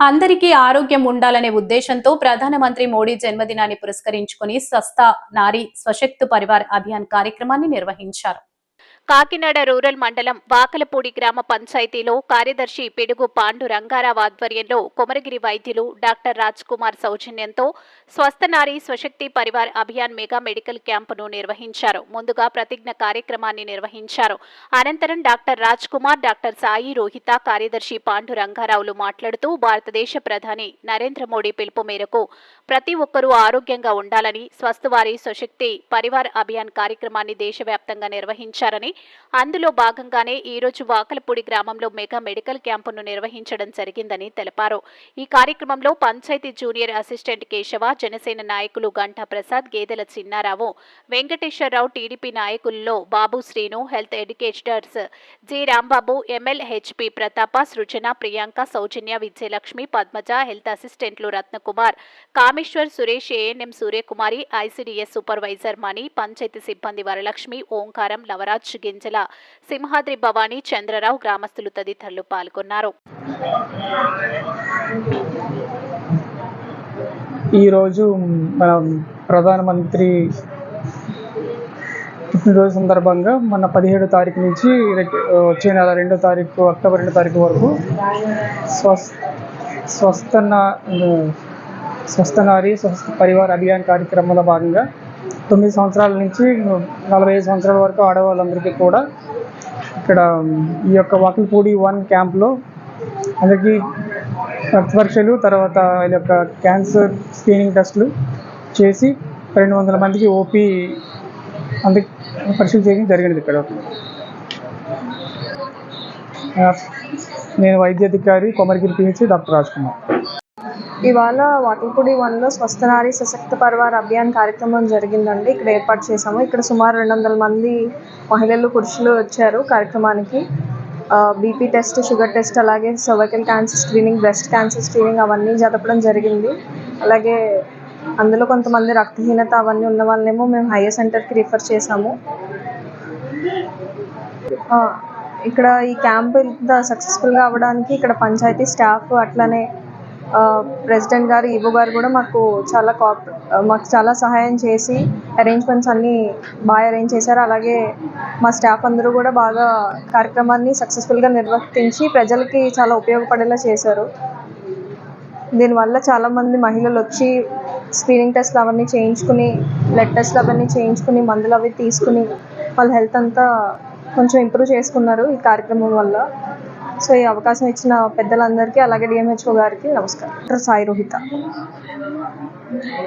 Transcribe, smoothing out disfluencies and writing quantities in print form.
అందరికీ ఆరోగ్యం ఉండాలనే ఉద్దేశంతో ప్రధానమంత్రి మోడీ జన్మదినాన్ని పురస్కరించుకుని స్వస్థ నారీ స్వశక్తి పరివార్ అభియాన్ కార్యక్రమాన్ని నిర్వహించారు. కాకినాడ రూరల్ మండలం వాకలపూడి గ్రామ పంచాయతీలో కార్యదర్శి పిడుగు పాండు రంగారావు ఆధ్వర్యంలో కొమరగిరి వైద్యులు డాక్టర్ రాజ్ కుమార్ సౌజన్యంతో స్వస్థ నారీ స్వశక్తి పరివార్ అభియాన్ మెగా మెడికల్ క్యాంపును నిర్వహించారు. ముందుగా ప్రతిజ్ఞ కార్యక్రమాన్ని నిర్వహించారు. అనంతరం డాక్టర్ రాజ్ కుమార్, డాక్టర్ సాయి రోహిత, కార్యదర్శి పాండు రంగారావులు మాట్లాడుతూ భారతదేశ ప్రధాని నరేంద్ర మోడీ పిలుపు మేరకు ప్రతి ఒక్కరూ ఆరోగ్యంగా ఉండాలని స్వస్థవారీ స్వశక్తి పరివార్ అభియాన్ కార్యక్రమాన్ని దేశవ్యాప్తంగా నిర్వహించారని, అందులో భాగంగానే ఈ రోజు వాకలపూడి గ్రామంలో మెగా మెడికల్ క్యాంపును నిర్వహించడం జరిగిందని తెలిపారు. ఈ కార్యక్రమంలో పంచాయతీ జూనియర్ అసిస్టెంట్ కేశవ, జనసేన నాయకులు గంటా ప్రసాద్, గేదెల చిన్నారావు, వెంకటేశ్వరరావు, టీడీపీ నాయకుల్లో Babu Srinu, health educators G Rambabu, MLHP Pratapa, Srujana, Priyanka, Soujanya, Vijayalakshmi, Padmaja, health అసిస్టెంట్లు Ratnakumar, Kameshwar, Suresh, ANM Suryakumari, ICDS supervisor Mani, panchayat సిబ్బంది వరలక్ష్మి, ఓంకారం, లవరాజ్, గింజల, సింహాద్రి భవానీ, చంద్రరావు, గ్రామస్తులు తదితరులు పాల్గొన్నారు. ఈరోజు మన ప్రధానమంత్రి పుట్టినరోజు సందర్భంగా మన 17వ తారీఖు నుంచి వచ్చే నెల 2వ తారీఖు, అక్టోబర్ 2వ తారీఖు వరకు స్వస్థ నారీ స్వస్థ పరివార్ అభియాన్ కార్యక్రమంలో భాగంగా 9 సంవత్సరాల నుంచి 45 సంవత్సరాల వరకు ఆడవాళ్ళందరికీ కూడా ఇక్కడ ఈ యొక్క వాకలపూడి 1 క్యాంప్లో అందరికీ రక్త పరీక్షలు, తర్వాత వీళ్ళ యొక్క క్యాన్సర్ స్క్రీనింగ్ టెస్టులు చేసి 200 మందికి ఓపీ అందరికి పరీక్షలు చేయడం జరిగింది. ఇక్కడ నేను వైద్యాధికారి కొమరగిరి పిహెచ్సి డాక్టర్ రాజ్ కుమార్. ఇవాళ వాకలపూడి 1లో స్వస్థ నారీ సశక్త పరివార్ అభియాన్ కార్యక్రమం జరిగిందండి. ఇక్కడ ఏర్పాటు చేశాము. ఇక్కడ సుమారు 200 మంది మహిళలు, పురుషులు వచ్చారు కార్యక్రమానికి. బీపీ టెస్ట్, షుగర్ టెస్ట్, అలాగే cervical cancer screening, breast cancer screening అవన్నీ జరపడం జరిగింది. అలాగే అందులో కొంతమంది రక్తహీనత అవన్నీ ఉన్న వాళ్ళనేమో మేము హైయర్ సెంటర్కి రిఫర్ చేశాము. ఇక్కడ ఈ క్యాంప్ ఇంత సక్సెస్ఫుల్గా అవ్వడానికి ఇక్కడ పంచాయతీ స్టాఫ్, అట్లనే ప్రెసిడెంట్ గారు, ఈవో గారు కూడా మాకు చాలా సహాయం చేసి అరేంజ్మెంట్స్ అన్నీ బాగా అరేంజ్ చేశారు. అలాగే మా స్టాఫ్ అందరూ కూడా బాగా కార్యక్రమాన్ని సక్సెస్ఫుల్గా నిర్వర్తించి ప్రజలకి చాలా ఉపయోగపడేలా చేశారు. దీనివల్ల చాలామంది మహిళలు వచ్చి స్క్రీనింగ్ టెస్ట్లు అవన్నీ చేయించుకుని, బ్లడ్ టెస్ట్లు అవన్నీ చేయించుకుని, మందులు అవి తీసుకుని వాళ్ళ హెల్త్ అంతా కొంచెం ఇంప్రూవ్ చేసుకున్నారు ఈ కార్యక్రమం వల్ల. సో ఈ అవకాశం ఇచ్చిన పెద్దలందరికీ, అలాగే డిఎంహెచ్ఓ గారికి నమస్కారం. డాక్టర్ సాయి రోహిత.